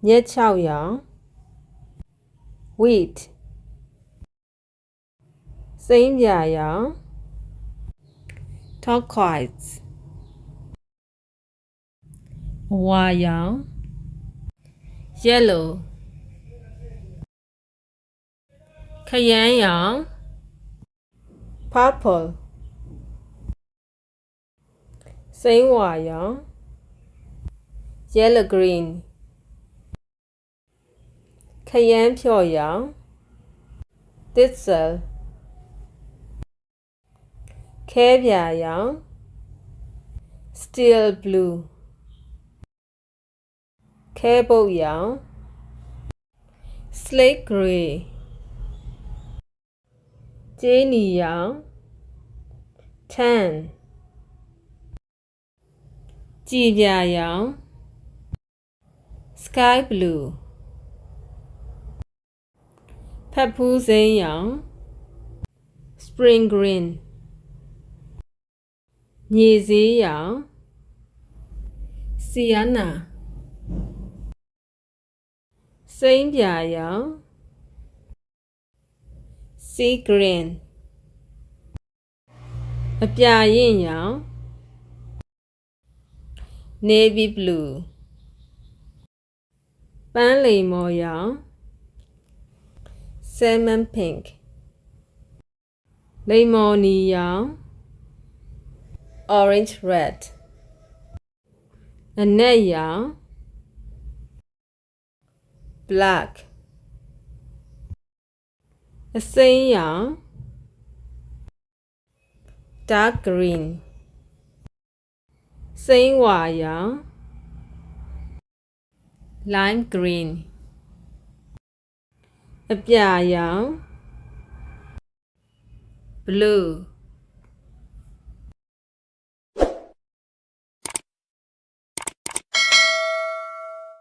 ညက်6ရောင် wheat စိမ်းပြာရောင် turquoise အဝါရောင် yellow ခရမ်းရောင် purple စိမ်းဝါရောင် yellow green ခရမ်းဖြော့ရောင် thistle ခဲပြာရောင် steel blue ခဲပုတ်ရောင် slate gray ကြေးနီရောင် tan ကြည်ပြာရောင် sky blue ဖတ်ဖူးစိမ်းရောင် spring green မြေဈေးရောင် sienna စိမ်းပြာရောင် sea green အပြာရင့်ရောင် navy blue ပန်းလိမ္မော်ရောင် salmon pink လိမ္မော်နီရောင် orange red အနက်ရောင် black အစိမ်းရောင် dark green စိမ်းဝါရောင် lime green အပြာရောင် blue